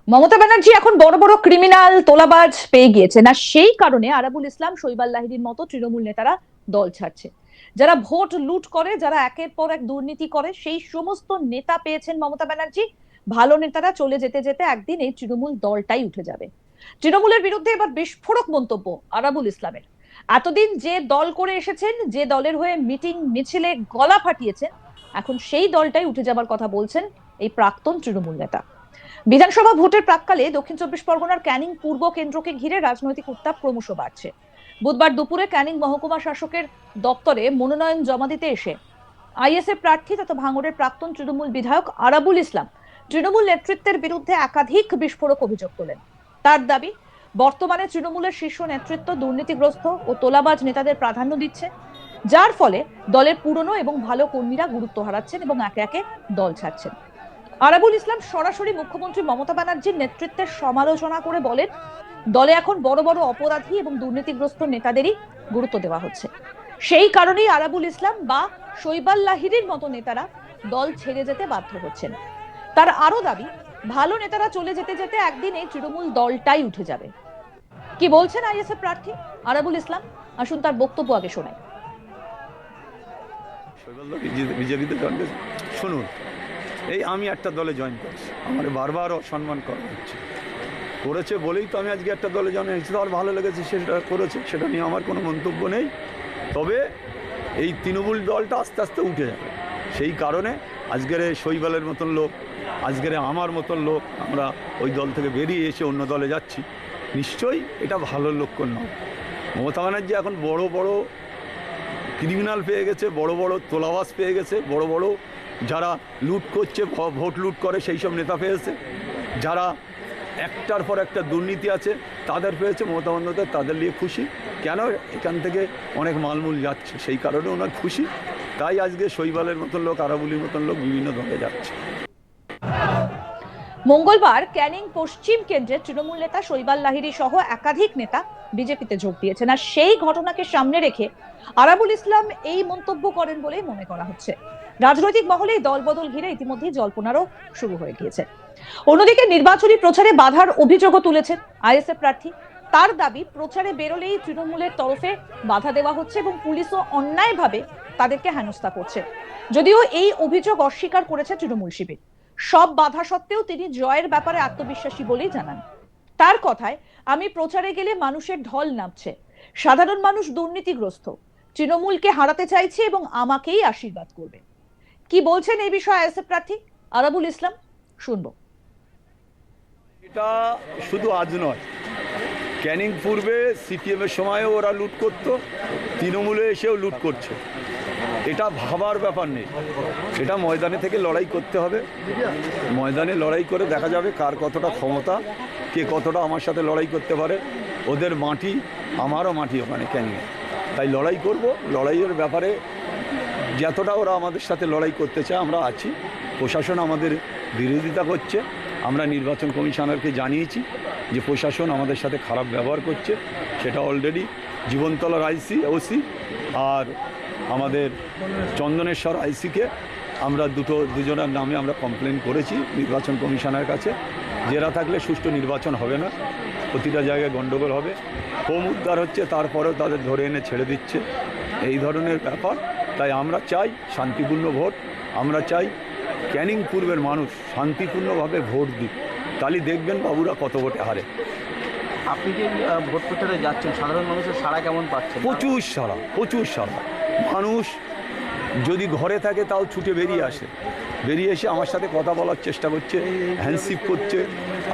মমতা ব্যানার্জি এখন বড় বড় ক্রিমিনাল তোলাবাজ পেয়ে গিয়েছে না, সেই কারণে আরাবুল ইসলাম, শৈবাল লাহিড়ীর মতো তৃণমূল নেতারা দল ছাড়ছে। যারা ভোট লুট করে, যারা একের পর এক দুর্নীতি করে, সেই সমস্ত নেতা পেয়েছেন মমতা ব্যানার্জি। ভালো নেতারা চলে যেতে যেতে একদিন এই তৃণমূল দলটাই উঠে যাবে। তৃণমূলের বিরুদ্ধে এবার বিস্ফোরক মন্তব্য আরাবুল ইসলামের। এতদিন যে দল করে এসেছেন, যে দলের হয়ে মিটিং মিছিলে গলা ফাটিয়েছেন, এখন সেই দলটাই উঠে যাবার কথা বলছেন এই প্রাক্তন তৃণমূল নেতা। বিধানসভা ভোটের প্রাক্কালে দক্ষিণ চব্বিশ পরগনার ক্যানিং পূর্ব কেন্দ্রকে ঘিরে রাজনৈতিক উত্তাপ ক্রমশ বাড়ছে। বুধবার দুপুরে ক্যানিং মহকুমা শাসকের দপ্তরে মনোনয়ন জমা দিতে এসে আইএসএফ প্রার্থী তথা ভাঙড়ের প্রাক্তন তৃণমূল বিধায়ক আরাবুল ইসলাম তৃণমূল নেতৃত্বের বিরুদ্ধে একাধিক বিস্ফোরক অভিযোগ তোলেন। তার দাবি, বর্তমানে তৃণমূলের শীর্ষ নেতৃত্ব দুর্নীতিগ্রস্ত ও তোলাবাজ নেতাদের প্রাধান্য দিচ্ছে, যার ফলে দলের পুরনো এবং ভালো কর্মীরা গুরুত্ব হারাচ্ছেন এবং একে একে দল ছাড়ছেন। আরাবুল ইসলাম সরাসরি মুখ্যমন্ত্রী মমতা ব্যানার্জির নেতৃত্বের সমালোচনা করে বলেন, দলে এখন বড় বড় অপরাধী এবং দুর্নীতিগ্রস্ত নেতাদেরই গুরুত্ব দেওয়া হচ্ছে। সেই কারণেই আরাবুল ইসলাম বা শৈবাল লাহিড়ীর মতো নেতারা দল ছেড়ে যেতে বাধ্য হচ্ছেন। তার আরো দাবি, ভালো নেতারা চলে যেতে যেতে একদিন এই তৃণমূল দলটাই উঠে যাবে। কি বলছেন আইএসএফ প্রার্থী আরাবুল ইসলাম, আসুন তার বক্তব্য আগে শোনাই। বিজেপিতে শুনুন, এই আমি একটা দলে জয়েন করছি, আমার বারবার অসম্মান করা হচ্ছে, করেছে বলেই তো আমি আজকে একটা দলে জয়েন হয়েছি। তো আর ভালো লেগেছে সেটা করেছে, সেটা নিয়ে আমার কোনো মন্তব্য নেই। তবে এই তৃণমূল দলটা আস্তে আস্তে উঠে যাবে, সেই কারণে আজকের শৈবালের মতন লোক, আজকের আমার মতন লোক, আমরা ওই দল থেকে বেরিয়ে এসে অন্য দলে যাচ্ছি। নিশ্চয়ই এটা ভালো লক্ষণ নয়। মমতা ব্যানার্জি এখন বড় বড় ক্রিমিনাল পেয়ে গেছে, বড় বড় তোলাবাজ পেয়ে গেছে, বড় বড় যারা লুট করছে, ভোট লুট করে সেই সব নেতা পেয়েছে, যারা একটার পর একটা দুর্নীতি আছে তাদের পেয়েছে। মমতা বন্দ্যোপাধ্যায় তাদের নিয়ে খুশি। কেন? এখান থেকে অনেক মালমূল যাচ্ছে, সেই কারণে ওনার খুশি। তাই আজকে শৈবালের মতন লোক, আরাবুলির মতন লোক বিভিন্ন দলে যাচ্ছে। মঙ্গলবার ক্যানিং পশ্চিম কেন্দ্রের তৃণমূল নেতা শৈবাল লাহিড়ী সহ একাধিক নেতা বিজেপিতে যোগ দিয়েছেন, আর সেই ঘটনাকে সামনে রেখে আরাবুল ইসলাম এই মন্তব্য করেন বলেই মনে করা হচ্ছে। রাজনৈতিক মহলে দলবদল ঘিরে ইতিমধ্যেই জল্পনারও শুরু হয়ে গিয়েছে। অন্যদিকে নির্বাচনী প্রচারে বাধার অভিযোগও তুলেছেন আইএসএফ প্রার্থী। তার দাবি, প্রচারে বেরোলেই তৃণমূলের তরফে বাধা দেওয়া হচ্ছে এবং পুলিশও অন্যায়ভাবে তাদেরকে হেনস্থা করছে। যদিও এই অভিযোগ অস্বীকার করেছে তৃণমূল শিবির। সব বাধা সত্ত্বেও তিনি জয়ের ব্যাপারে আত্মবিশ্বাসী বলেই জানান। তার কথায়, আমি প্রচারে গেলে মানুষের ঢল নামছে, সাধারণ মানুষ দুর্নীতিগ্রস্ত, তৃণমূলকে হারাতে চাইছে এবং আমাকেই আশীর্বাদ করবে। কি বলছেন এই বিষয়ে আইএসএফ প্রার্থী আরাবুল ইসলাম, শুনবো। এটা শুধু আজ নয়, ক্যানিং পূর্বে সিপিএমের সময়ও ওরা লুট করতো, তৃণমূলে এসেও লুট করছে। এটা ভাবার ব্যাপার নেই, এটা ময়দানে থেকে লড়াই করতে হবে। ময়দানে লড়াই করে দেখা যাবে কার কতটা ক্ষমতা, কে কতটা আমার সাথে লড়াই করতে পারে। ওদের মাটি আমারও মাটি ওখানে ক্যানিংয়ে, তাই লড়াই করব। লড়াইয়ের ব্যাপারে যতটা ওরা আমাদের সাথে লড়াই করতে চায় আমরা আছি। প্রশাসন আমাদের বিরোধিতা করছে, আমরা নির্বাচন কমিশনারকে জানিয়েছি যে প্রশাসন আমাদের সাথে খারাপ ব্যবহার করছে। সেটা অলরেডি জীবনতলার ওসি আর আমাদের চন্দনেশ্বর আইসিকে আমরা দুজনের নামে আমরা কমপ্লেন করেছি নির্বাচন কমিশনের কাছে। জেরা থাকলে সুষ্ঠু নির্বাচন হবে না, প্রতিটা জায়গায় গণ্ডগোল হবে, হোম উদ্ধার হচ্ছে, তারপরেও তাদের ধরে এনে ছেড়ে দিচ্ছে, এই ধরনের ব্যাপার। তাই আমরা চাই শান্তিপূর্ণ ভোট। আমরা চাই ক্যানিং পূর্বের মানুষ শান্তিপূর্ণভাবে ভোট দিক, তাহলে দেখবেন বাবুরা কত ভোটে হারে। আপনি যে ভোট প্রচারে যাচ্ছেন, সাধারণ মানুষের সাড়া কেমন পাচ্ছেন? প্রচুর সাড়া, প্রচুর সাড়া। মানুষ যদি ঘরে থাকে তাও ছুটে বেরিয়ে আসে, বেরিয়ে এসে আমার সাথে কথা বলার চেষ্টা করছে, হ্যান্ডশিপ করছে,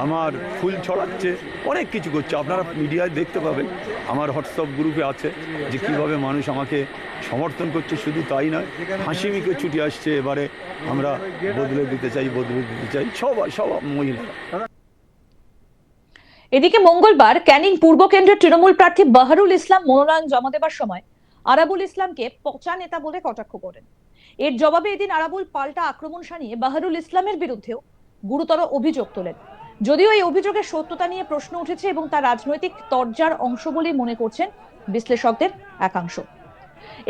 আমার ফুল ছড়াচ্ছে, অনেক কিছু করছে। আপনারা মিডিয়ায় দেখতে পাবেন, আমার হোয়াটসঅ্যাপ গ্রুপে আছে যে কীভাবে মানুষ আমাকে সমর্থন করছে। শুধু তাই নয়, হাসি মুখে ছুটে আসছে, এবারে আমরা বদলে দিতে চাই, সব মহিলা। এদিকে মঙ্গলবার ক্যানিং পূর্ব কেন্দ্রের তৃণমূল প্রার্থী বাহারুল ইসলাম মনোনয়ন জমা দেবার সময় আরাবুল ইসলামকে পচা নেতা বলে কটাক্ষ করেন। এর জবাবে এদিন আরাবুল পাল্টা আক্রমণ শানিয়ে বাহারুল ইসলামের বিরুদ্ধেও গুরুতর অভিযোগ তোলেন। যদিও এই অভিযোগের সত্যতা নিয়ে প্রশ্ন উঠেছে এবং তা রাজনৈতিক তরজার অংশ বলেই মনে করছেন বিশ্লেষকদের একাংশ।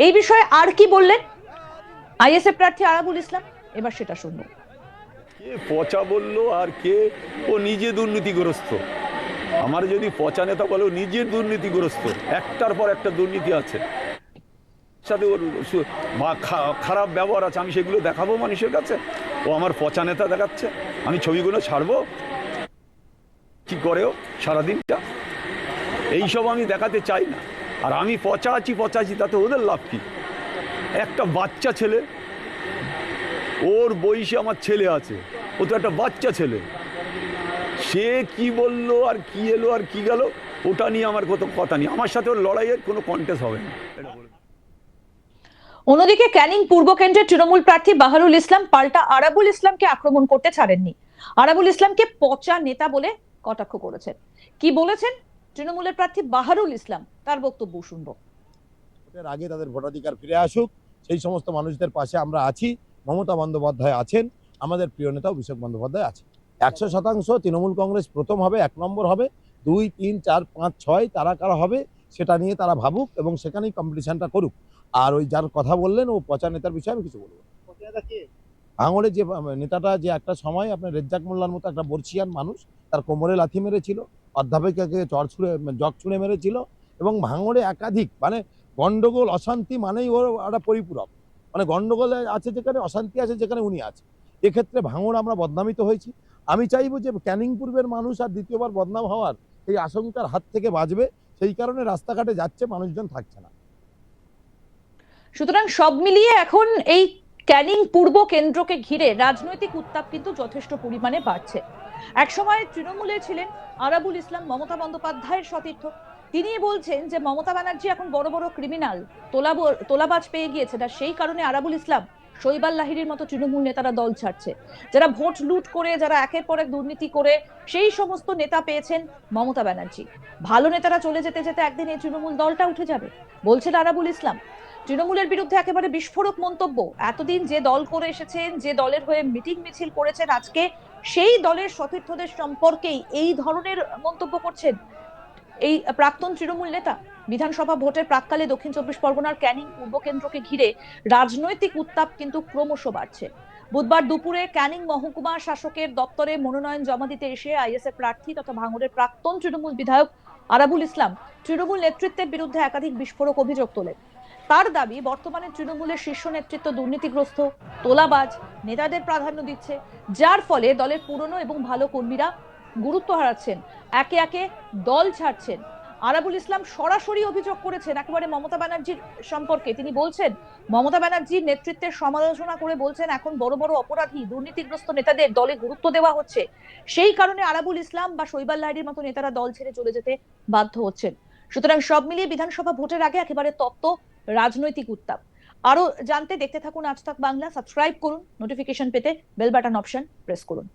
এই বিষয়ে আর কি বললেন আইএসএফ প্রার্থী আরাবুল ইসলাম, এবার সেটা শুনবো। কে পচা বললো আর কে ও নিজে দুর্নীতিগ্রস্ত। আমার যদি পচা নেতা বলে ও নিজে দুর্নীতিগ্রস্ত, একটার পর একটা দুর্নীতি আছে, সাথে ওর খারাপ ব্যবহার আছে, আমি সেগুলো দেখাবো মানুষের কাছে? ও আমার পচা নেতা দেখাচ্ছে, আমি ছবিগুলো ছাড়বো? কি করেও সারাদিনটা এইসব আমি দেখাতে চাই না। আর আমি পচা আছি তাতে ওদের লাভ কি? একটা বাচ্চা ছেলে, ওর বয়সে আমার ছেলে আছে, ও তো একটা বাচ্চা ছেলে, সে কি বললো আর কি এলো আর কি গেল ওটা নিয়ে আমার কত কথা নেই, আমার সাথে ওর লড়াইয়ের কোনো কন্টেস্ট হবে না। অন্যদিকে ক্যানিং পূর্ব কেন্দ্রের তৃণমূল প্রার্থী বাহারুল ইসলাম পাল্টা আরাবুল ইসলামকে আক্রমণ করতে ছাড়েননি। আরাবুল ইসলামকে পচা নেতা বলে কটাক্ষ করেছেন। কি বলেছেন তৃণমূলের প্রার্থী বাহারুল ইসলাম, তার বক্তব্য শুনবো। ভোটের আগে তাদের ভোটাধিকার ফিরে আসুক, সেই সমস্ত মানুষদের পাশে আমরা আছি। মমতা বন্দ্যোপাধ্যায় আছেন, আমাদের প্রিয় নেতা অভিষেক বন্দ্যোপাধ্যায় আছে। 100% তৃণমূল কংগ্রেস প্রথম হবে, 1 নম্বর হবে, 2, 3, 4, 5, 6 তারা কারা হবে সেটা নিয়ে তারা ভাবুক এবং সেখানেই কম্পিটিশনটা করুক। আর ওই যার কথা বললেন ও পচা নেতার বিষয়ে আমি কিছু বলবো না। ভাঙড়ে যে নেতাটা যে একটা সময় আপনার রেজ্জাক মোল্লার মতো একটা বর্ষিয়ান মানুষ, তার কোমরে লাথি মেরেছিল, অধ্যাপিকাকে জগ ছুঁড়ে মেরেছিল, এবং ভাঙড়ে একাধিক মানে গন্ডগোল অশান্তি মানেই ওর একটা পরিপূরক, মানে গন্ডগোল আছে যেখানে, অশান্তি আছে যেখানে উনি আছে। এক্ষেত্রে ভাঙড় আমরা বদনামিত হয়েছি। আমি চাইবো যে ক্যানিং পূর্বের মানুষ আর দ্বিতীয়বার বদনাম হওয়ার এই আশঙ্কার হাত থেকে বাঁচবে, সেই কারণে রাস্তাঘাটে যাচ্ছে, মানুষজন থাকছে না। সুতরাং সব মিলিয়ে এখন এই ক্যানিং পূর্ব কেন্দ্রকে ঘিরে রাজনৈতিক উত্তাপ কিন্তু যথেষ্ট পরিমাণে বাড়ছে। একসময় তৃণমূলে ছিলেন আরাবুল ইসলাম, মমতা বন্দ্যোপাধ্যায়ের সতীর্থ। তিনি বলছেন যে মমতা ব্যানার্জি এখন বড় বড় ক্রিমিনাল তোলাবাজ পেয়ে গিয়েছে, আর সেই কারণে আরাবুল ইসলাম, শৈবাল লাহিড়ীর মতো তৃণমূল নেতারা দল ছাড়ছে। যারা ভোট লুট করে, যারা একের পর এক দুর্নীতি করে, সেই সমস্ত নেতা পেয়েছেন মমতা ব্যানার্জি। ভালো নেতারা চলে যেতে যেতে একদিন এই তৃণমূল দলটা উঠে যাবে, বলছেন আরাবুল ইসলাম। তৃণমূলের বিরুদ্ধে একেবারে বিস্ফোরক মন্তব্য। এতদিন যে দল করে এসেছেন, যে দলের হয়ে মিটিং মিছিল করেছেন, আজকে সেই দলের সতীর্থদের সম্পর্কেই এই ধরনের মন্তব্য করছেন এই প্রাক্তন তৃণমূল নেতা। বিধানসভা ভোটের প্রাক্কালে দক্ষিণ 24 পরগনার ক্যানিং পূর্ব কেন্দ্রকে ঘিরে রাজনৈতিক উত্তাপ কিন্তু ক্রমশ বাড়ছে। বুধবার দুপুরে ক্যানিং মহকুমা শাসকের দপ্তরে মনোনয়ন জমা দিতে এসে আইএসএফ প্রার্থী তথা ভাঙড়ের প্রাক্তন তৃণমূল বিধায়ক আরাবুল ইসলাম তৃণমূল নেতৃত্বের বিরুদ্ধে একাধিক বিস্ফোরক অভিযোগ তোলেন। তার দাবি, বর্তমানে তৃণমূলের শীর্ষ নেতৃত্ব দুর্নীতিগ্রস্ত, তোলাবাজ, নেতাদের প্রাধান্য দিচ্ছে, যার ফলে দলের পুরনো এবং ভালো কর্মীরা গুরুত্ব হারাচ্ছেন, একে একে দল ছাড়ছেন। আরাবুল ইসলাম সরাসরি অভিযোগ করেছেন একেবারে মমতা ব্যানার্জির সম্পর্কে। তিনি বলছেন, মমতা ব্যানার্জির নেতৃত্বের সমালোচনা করে বলছেন এখন বড় বড় অপরাধী, দুর্নীতিগ্রস্ত নেতাদের দলে গুরুত্ব দেওয়া হচ্ছে। সেই কারণে আরাবুল ইসলাম বা শৈবাল লাহিড়ীর মতো নেতারা দল ছেড়ে চলে যেতে বাধ্য হচ্ছেন। সুতরাং সব মিলিয়ে বিধানসভা ভোটের আগে একেবারে তপ্ত রাজনৈতিক উত্তাপ। আরো জানতে দেখতে থাকুন আজ তাক বাংলা, সাবস্ক্রাইব করুন, নোটিফিকেশন পেতে বেল বাটন অপশন প্রেস করুন।